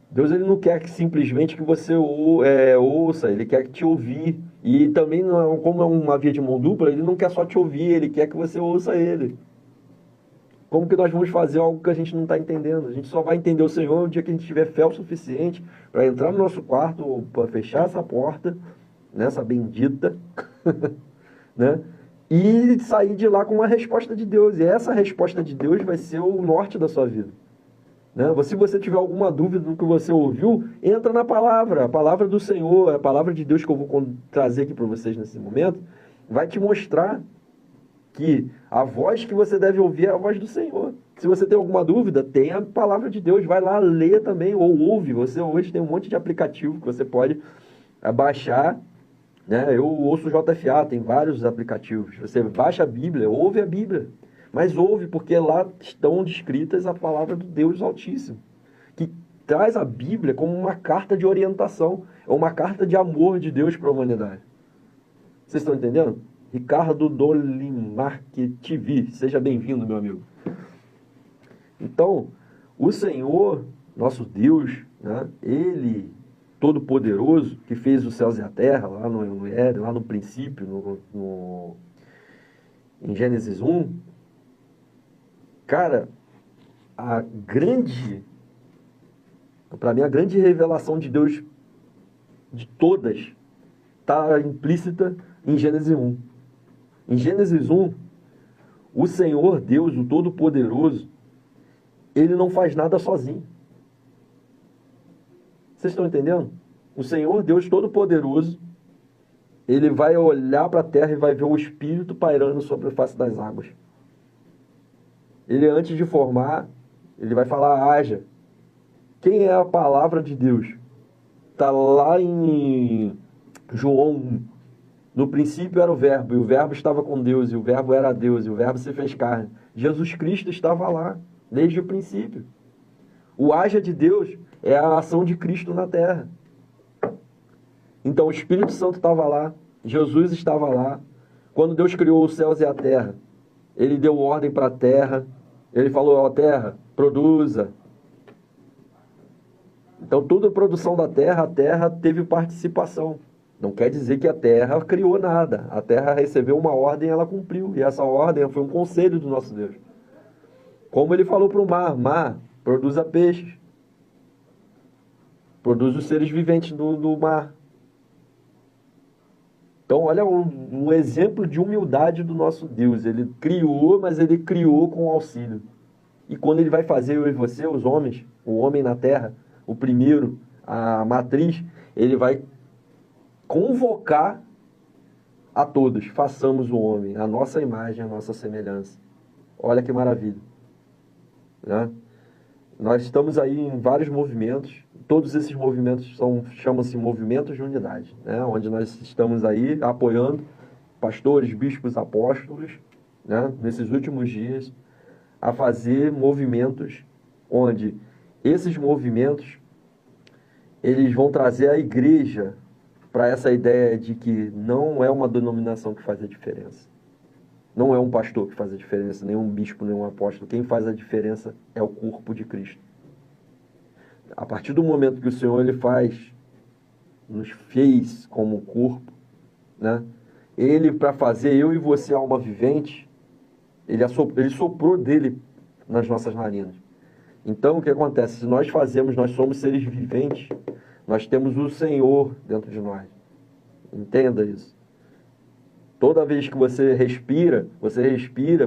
Deus, ele não quer que simplesmente que você ouça, ele quer te ouvir. E também, como é uma via de mão dupla, ele não quer só te ouvir, ele quer que você ouça ele. Como que nós vamos fazer algo que a gente não está entendendo? A gente só vai entender o Senhor no dia que a gente tiver fé o suficiente para entrar no nosso quarto, ou para fechar essa porta, nessa bendita, né? E sair de lá com uma resposta de Deus. E essa resposta de Deus vai ser o norte da sua vida, né? Se você tiver alguma dúvida do que você ouviu, entra na palavra. A palavra do Senhor, a palavra de Deus que eu vou trazer aqui para vocês nesse momento, vai te mostrar que a voz que você deve ouvir é a voz do Senhor. Se você tem alguma dúvida, tem a palavra de Deus. Vai lá ler também, ou ouve. Você hoje tem um monte de aplicativo que você pode baixar, né? Eu ouço o JFA, tem vários aplicativos. Você baixa a Bíblia, ouve a Bíblia. Mas ouve, porque lá estão descritas a palavra do Deus Altíssimo, que traz a Bíblia como uma carta de orientação, é uma carta de amor de Deus para a humanidade. Vocês estão entendendo? Ricardo Dolimar TV, seja bem-vindo, meu amigo. Então, o Senhor, nosso Deus, né, ele, todo-poderoso, que fez os céus e a terra, lá no princípio, em Gênesis 1, cara, para mim, a grande revelação de Deus, de todas, está implícita em Gênesis 1. Em Gênesis 1, o Senhor Deus, o Todo-Poderoso, ele não faz nada sozinho. Vocês estão entendendo? O Senhor Deus Todo-Poderoso, ele vai olhar para a terra e vai ver o Espírito pairando sobre a face das águas. Ele, antes de formar, ele vai falar, haja. Quem é a palavra de Deus? Está lá em João 1. No princípio era o Verbo, e o Verbo estava com Deus, e o Verbo era Deus, e o Verbo se fez carne. Jesus Cristo estava lá, desde o princípio. O haja de Deus é a ação de Cristo na terra. Então o Espírito Santo estava lá, Jesus estava lá. Quando Deus criou os céus e a terra, ele deu ordem para a terra, ele falou, ó terra, produza. Então toda a produção da terra, a terra teve participação. Não quer dizer que a terra criou nada. A terra recebeu uma ordem e ela cumpriu. E essa ordem foi um conselho do nosso Deus. Como ele falou para o mar, mar, produza peixes. Produz os seres viventes do mar. Então, olha um exemplo de humildade do nosso Deus. Ele criou, mas ele criou com auxílio. E quando ele vai fazer eu e você, os homens, o homem na terra, o primeiro, a matriz, ele vai convocar a todos, façamos o homem, a nossa imagem, a nossa semelhança. Olha que maravilha, né? Nós estamos aí em vários movimentos, todos esses movimentos chamam-se movimentos de unidade, né? Onde nós estamos aí apoiando pastores, bispos, apóstolos, né? Nesses últimos dias, a fazer movimentos onde esses movimentos eles vão trazer a igreja para essa ideia de que não é uma denominação que faz a diferença. Não é um pastor que faz a diferença, nem um bispo, nem um apóstolo. Quem faz a diferença é o corpo de Cristo. A partir do momento que o Senhor ele nos fez como corpo, né? Ele, para fazer eu e você alma vivente, ele soprou dele nas nossas narinas. Então, o que acontece? Se nós somos seres viventes, nós temos o Senhor dentro de nós. Entenda isso. Toda vez que você respira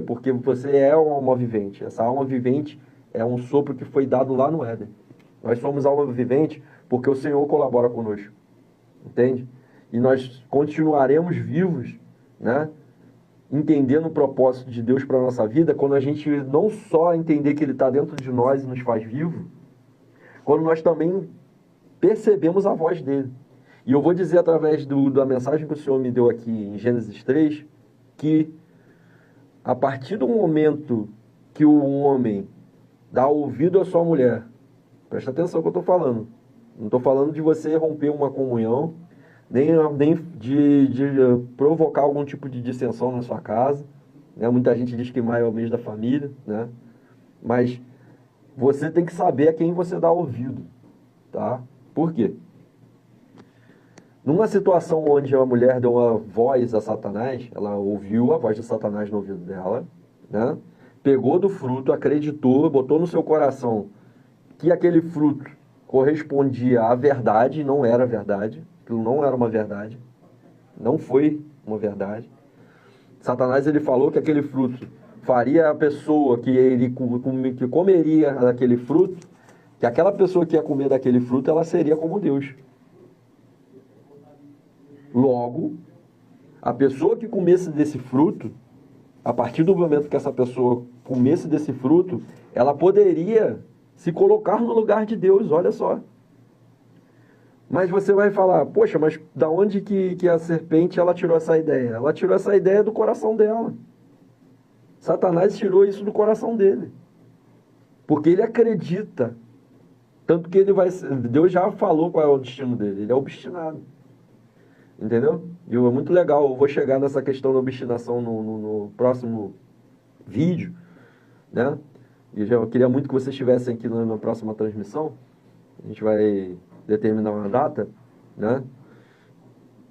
porque você é uma alma vivente. Essa alma vivente é um sopro que foi dado lá no Éden. Nós somos alma vivente porque o Senhor colabora conosco. Entende? E nós continuaremos vivos, né? Entendendo o propósito de Deus para a nossa vida, quando a gente não só entender que Ele está dentro de nós e nos faz vivo, quando nós também percebemos a voz dEle. E eu vou dizer através da mensagem que o Senhor me deu aqui em Gênesis 3, que a partir do momento que o homem dá ouvido à sua mulher, presta atenção no que eu estou falando, não estou falando de você romper uma comunhão, nem de provocar algum tipo de dissensão na sua casa, né? Muita gente diz que maio é o mês da família, né? Mas você tem que saber a quem você dá ouvido, tá? Por quê? Numa situação onde a mulher deu uma voz a Satanás, ela ouviu a voz de Satanás no ouvido dela, né? Pegou do fruto, acreditou, botou no seu coração que aquele fruto correspondia à verdade, não era verdade, aquilo não era uma verdade, não foi uma verdade. Satanás ele falou que aquele fruto faria a pessoa que comeria daquele fruto, que aquela pessoa que ia comer daquele fruto, ela seria como Deus. Logo, a pessoa que comesse desse fruto, a partir do momento que essa pessoa comesse desse fruto, ela poderia se colocar no lugar de Deus, olha só. Mas você vai falar, poxa, mas da onde que a serpente ela tirou essa ideia? Ela tirou essa ideia do coração dela. Satanás tirou isso do coração dele. Porque ele acredita. Tanto que Deus já falou qual é o destino dele. Ele é obstinado. Entendeu? E é muito legal. Eu vou chegar nessa questão da obstinação no próximo vídeo, né? E eu queria muito que vocês estivessem aqui na próxima transmissão. A gente vai determinar uma data, né?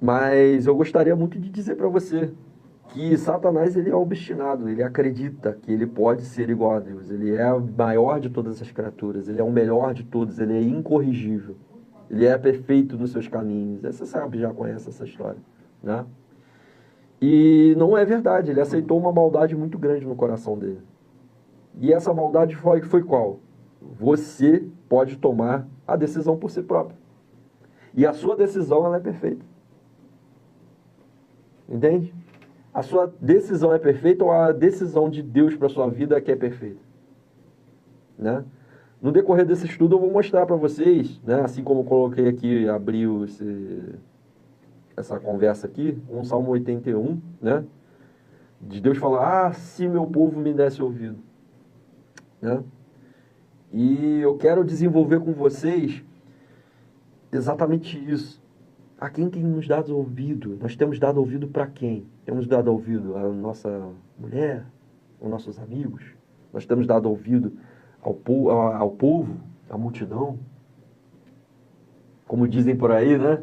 Mas eu gostaria muito de dizer para você que Satanás ele é obstinado, ele acredita que ele pode ser igual a Deus, ele é o maior de todas as criaturas, ele é o melhor de todos, ele é incorrigível, ele é perfeito nos seus caminhos. Você sabe, já conhece essa história, né? E não é verdade, ele aceitou uma maldade muito grande no coração dele. E essa maldade foi qual? Você pode tomar a decisão por si próprio. E a sua decisão ela é perfeita. Entende? A sua decisão é perfeita ou a decisão de Deus para a sua vida é que é perfeita? Né? No decorrer desse estudo eu vou mostrar para vocês, né, assim como eu coloquei aqui, abriu essa conversa aqui, um Salmo 81, né? De Deus falar, se meu povo me desse ouvido. Né? E eu quero desenvolver com vocês exatamente isso. A quem tem nos dado ouvido? Nós temos dado ouvido para quem? Temos dado ouvido à nossa mulher, aos nossos amigos? Nós temos dado ouvido ao povo, à multidão? Como dizem por aí, né?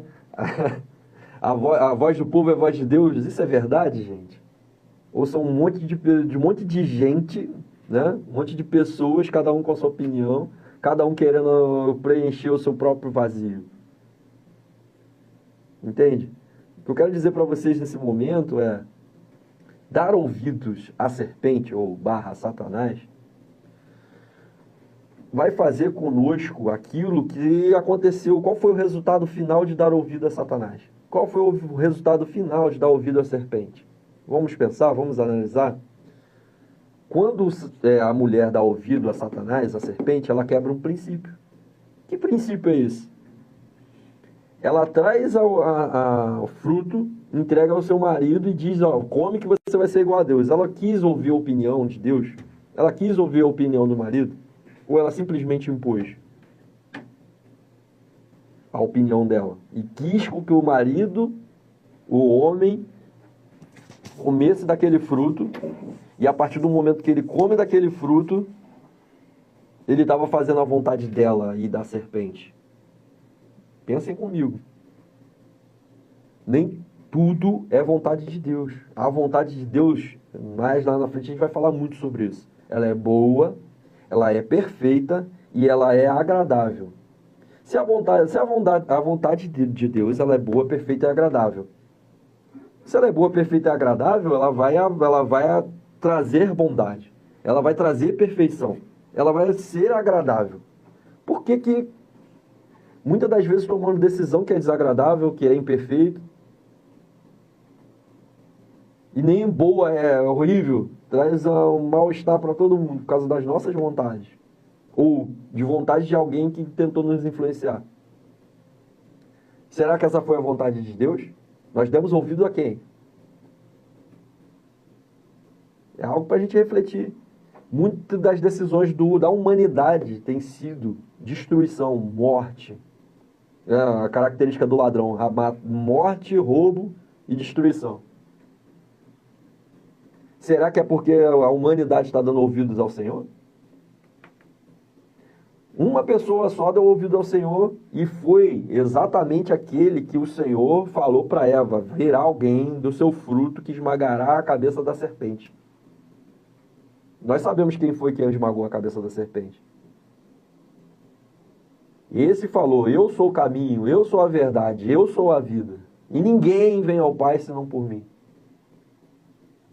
A voz do povo é a voz de Deus. Isso é verdade, gente? Ou são um monte de gente, né? Um monte de pessoas, cada um com a sua opinião, cada um querendo preencher o seu próprio vazio. Entende? O que eu quero dizer para vocês nesse momento é dar ouvidos à serpente ou / Satanás vai fazer conosco aquilo que aconteceu. Qual foi o resultado final de dar ouvido a Satanás? Qual foi o resultado final de dar ouvido à serpente? Vamos pensar, vamos analisar. Quando a mulher dá ouvido a Satanás, a serpente, ela quebra um princípio. Que princípio é esse? Ela traz o fruto, entrega ao seu marido e diz, ó, come que você vai ser igual a Deus. Ela quis ouvir a opinião de Deus? Ela quis ouvir a opinião do marido? Ou ela simplesmente impôs a opinião dela? E quis que o marido, o homem, comesse daquele fruto, e a partir do momento que ele come daquele fruto, ele estava fazendo a vontade dela e da serpente. Pensem comigo. Nem tudo é vontade de Deus. A vontade de Deus, mais lá na frente a gente vai falar muito sobre isso. Ela é boa, ela é perfeita e ela é agradável. Se a vontade de Deus ela é boa, perfeita e agradável. Se ela é boa, perfeita e agradável, ela vai trazer bondade. Ela vai trazer perfeição. Ela vai ser agradável. Por que muitas das vezes tomamos decisão que é desagradável, que é imperfeito? E nem boa, é horrível. Traz um mal-estar para todo mundo por causa das nossas vontades. Ou de vontade de alguém que tentou nos influenciar. Será que essa foi a vontade de Deus? Nós demos ouvido a quem? É algo para a gente refletir. Muitas das decisões da humanidade têm sido destruição, morte. É a característica do ladrão, morte, roubo e destruição. Será que é porque a humanidade está dando ouvidos ao Senhor? Uma pessoa só deu ouvido ao Senhor e foi exatamente aquele que o Senhor falou para Eva: virá alguém do seu fruto que esmagará a cabeça da serpente. Nós sabemos quem foi que esmagou a cabeça da serpente. Esse falou: eu sou o caminho, eu sou a verdade, eu sou a vida. E ninguém vem ao Pai senão por mim.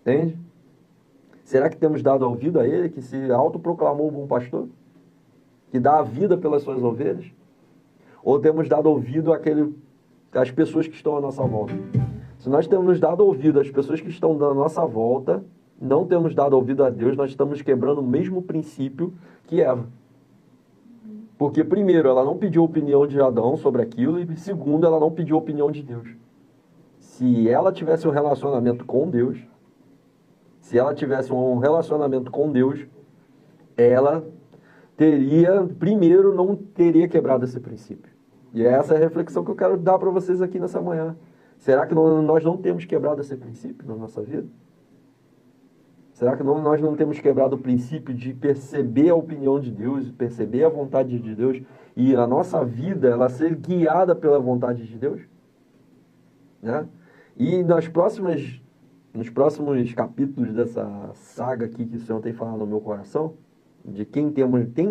Entende? Será que temos dado ouvido a ele, que se autoproclamou um bom pastor? Que dá a vida pelas suas ovelhas? Ou temos dado ouvido às pessoas que estão à nossa volta? Se nós temos dado ouvido às pessoas que estão à nossa volta, não temos dado ouvido a Deus, nós estamos quebrando o mesmo princípio que Eva. Porque, primeiro, ela não pediu a opinião de Adão sobre aquilo, e segundo, ela não pediu a opinião de Deus. Se ela tivesse um relacionamento com Deus, ela primeiro, não teria quebrado esse princípio. E essa é a reflexão que eu quero dar para vocês aqui nessa manhã. Será que nós não temos quebrado esse princípio na nossa vida? Será que nós não temos quebrado o princípio de perceber a opinião de Deus, perceber a vontade de Deus e a nossa vida ela ser guiada pela vontade de Deus? Né? E nos próximos capítulos dessa saga aqui que o Senhor tem falado no meu coração, de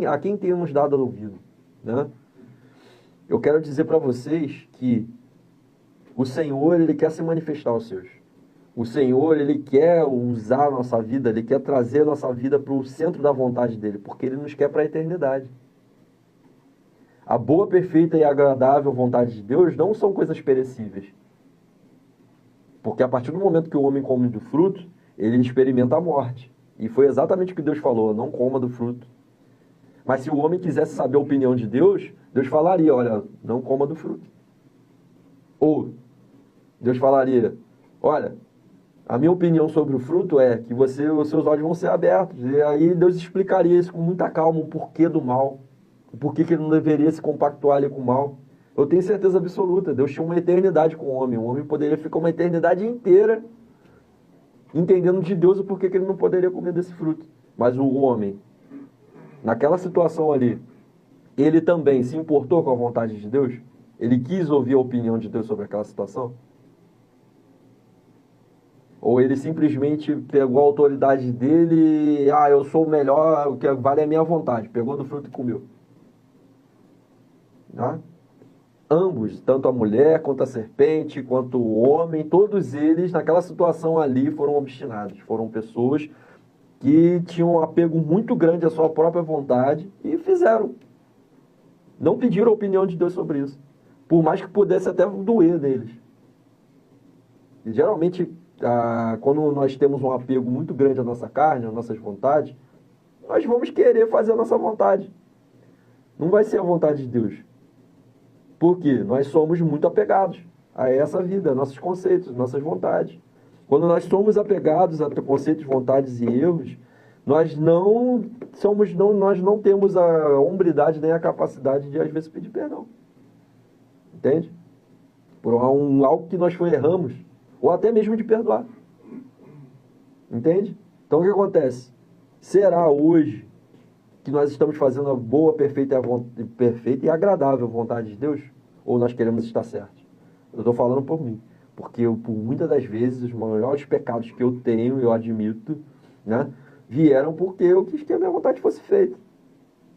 a quem temos dado ouvido, né? Eu quero dizer para vocês que o Senhor, Ele quer se manifestar aos seus. O Senhor, Ele quer usar a nossa vida, Ele quer trazer a nossa vida para o centro da vontade dEle, porque Ele nos quer para a eternidade. A boa, perfeita e agradável vontade de Deus não são coisas perecíveis. Porque a partir do momento que o homem come do fruto, ele experimenta a morte. E foi exatamente o que Deus falou: não coma do fruto. Mas se o homem quisesse saber a opinião de Deus, Deus falaria: olha, não coma do fruto. Ou Deus falaria: olha, a minha opinião sobre o fruto é que os seus olhos vão ser abertos. E aí Deus explicaria isso com muita calma, o porquê do mal, o porquê que ele não deveria se compactuar ali com o mal. Eu tenho certeza absoluta, Deus tinha uma eternidade com o homem poderia ficar uma eternidade inteira entendendo de Deus o porquê que ele não poderia comer desse fruto. Mas o homem, naquela situação ali, ele também se importou com a vontade de Deus? Ele quis ouvir a opinião de Deus sobre aquela situação? Ou ele simplesmente pegou a autoridade dele e, eu sou o melhor, o que vale é a minha vontade, pegou do fruto e comeu? Tá? Ambos, tanto a mulher, quanto a serpente, quanto o homem, todos eles, naquela situação ali, foram obstinados. Foram pessoas que tinham um apego muito grande à sua própria vontade e fizeram. Não pediram a opinião de Deus sobre isso. Por mais que pudesse até doer neles. E geralmente, quando nós temos um apego muito grande à nossa carne, às nossas vontades, nós vamos querer fazer a nossa vontade. Não vai ser a vontade de Deus. Por quê? Nós somos muito apegados a essa vida, a nossos conceitos, nossas vontades. Quando nós somos apegados a conceitos, vontades e erros, nós não temos a hombridade nem a capacidade de, às vezes, pedir perdão. Entende? Por algo que nós erramos, ou até mesmo de perdoar. Entende? Então, o que acontece? Será hoje que nós estamos fazendo a boa, perfeita e agradável vontade de Deus? Ou nós queremos estar certos? Eu estou falando por mim. Porque por muitas das vezes, os maiores pecados que eu tenho, eu admito, né, vieram porque eu quis que a minha vontade fosse feita.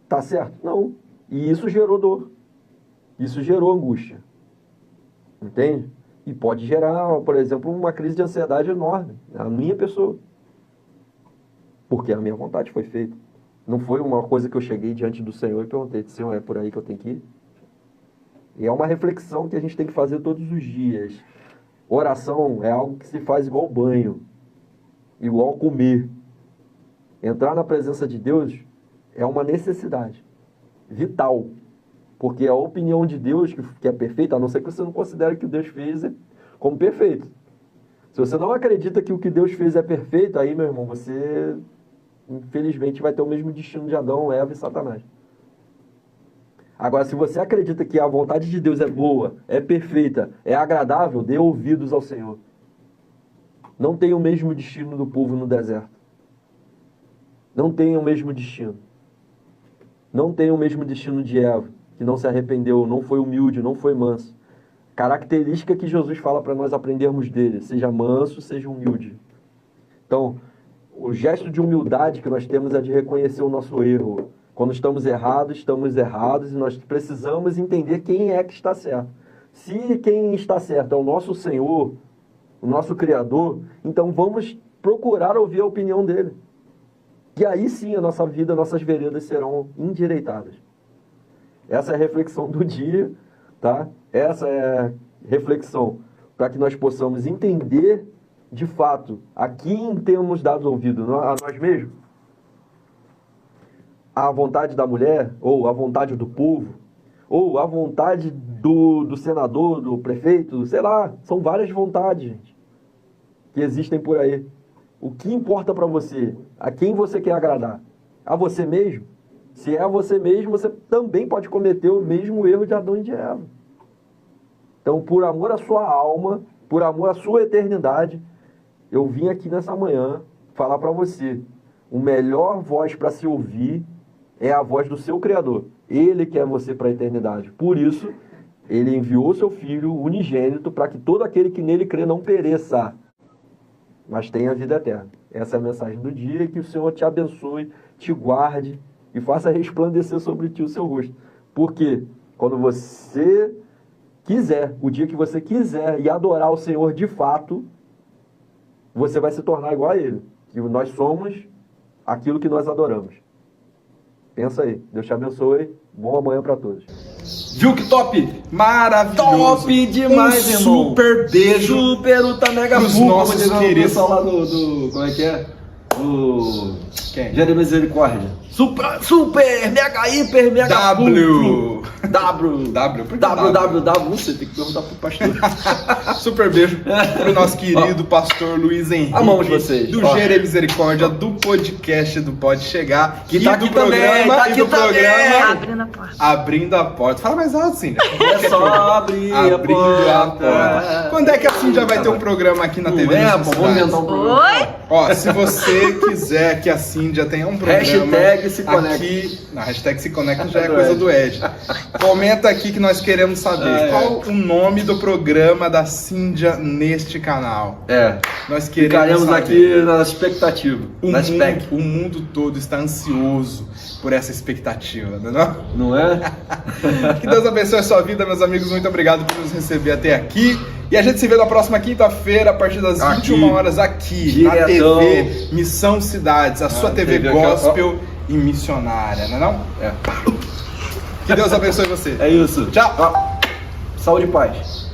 Tá certo? Não. E isso gerou dor. Isso gerou angústia. Entende? E pode gerar, por exemplo, uma crise de ansiedade enorme na minha pessoa. Porque a minha vontade foi feita. Não foi uma coisa que eu cheguei diante do Senhor e perguntei, Senhor, é por aí que eu tenho que ir? E é uma reflexão que a gente tem que fazer todos os dias. Oração é algo que se faz igual banho, igual comer. Entrar na presença de Deus é uma necessidade vital. Porque a opinião de Deus, que é perfeita, a não ser que você não considere que o Deus fez como perfeito. Se você não acredita que o que Deus fez é perfeito, aí, meu irmão, você, infelizmente, vai ter o mesmo destino de Adão, Eva e Satanás. Agora, se você acredita que a vontade de Deus é boa, é perfeita, é agradável, dê ouvidos ao Senhor. Não tem o mesmo destino do povo no deserto. Não tem o mesmo destino. Não tem o mesmo destino de Eva, que não se arrependeu, não foi humilde, não foi manso. Característica que Jesus fala para nós aprendermos dele. Seja manso, seja humilde. Então, o gesto de humildade que nós temos é de reconhecer o nosso erro. Quando estamos errados e nós precisamos entender quem é que está certo. Se quem está certo é o nosso Senhor, o nosso Criador, então vamos procurar ouvir a opinião dele. E aí sim a nossa vida, nossas veredas serão endireitadas. Essa é a reflexão do dia, tá? Essa é a reflexão para que nós possamos entender, de fato, a quem temos dado ouvido, a nós mesmos. A vontade da mulher, ou a vontade do povo, ou a vontade do senador, do prefeito, sei lá, são várias vontades, gente, que existem por aí. O que importa para você? A quem você quer agradar? A você mesmo? Se é a você mesmo, você também pode cometer o mesmo erro de Adão e de Eva. Então, por amor à sua alma, por amor à sua eternidade, eu vim aqui nessa manhã falar para você, o melhor voz para se ouvir é a voz do seu Criador. Ele quer você para a eternidade. Por isso, ele enviou seu Filho unigênito para que todo aquele que nele crê não pereça, mas tenha vida eterna. Essa é a mensagem do dia, e que o Senhor te abençoe, te guarde e faça resplandecer sobre ti o seu rosto. Porque quando você quiser, o dia que você quiser e adorar o Senhor de fato, você vai se tornar igual a Ele. Que nós somos aquilo que nós adoramos. Pensa aí. Deus te abençoe. Boa manhã para todos. Viu que top? Maravilhoso. Top demais, irmão. Super beijo. Super ultra mega pros nossos queridos. Lá como é que é? Quem? Dia de Misericórdia. Super, mega, hiper, mega W. Não sei, tem que perguntar pro pastor. Super beijo pro nosso querido pastor Luiz Henrique. Amamos vocês. Do Gere Misericórdia, do podcast do Pode Chegar. Que tá aqui também, tá aqui programa Abrindo a porta. Abrindo a porta. Fala mais alto, Cíndia. É só abrir a porta. Quando é que a Cíndia vai ter um programa aqui na TV? Vamos inventar um programa. Oi? Ó, se você quiser que a Cíndia tenha um programa Hashtag se conecta. aqui, na hashtag se conecta já é coisa do Ed. Comenta aqui que nós queremos saber qual o nome do programa da Cíndia neste canal. Nós queremos Ficaremos saber. aqui na expectativa. O mundo todo está ansioso por essa expectativa, não é? Não é? Que Deus abençoe a sua vida, meus amigos. Muito obrigado por nos receber até aqui. E a gente se vê na próxima quinta-feira, a partir das 21 horas, aqui, diretão. na TV Missão Cidades, a sua TV gospel e missionária, não é não? Que Deus abençoe você. É isso. Tchau. Saúde e paz.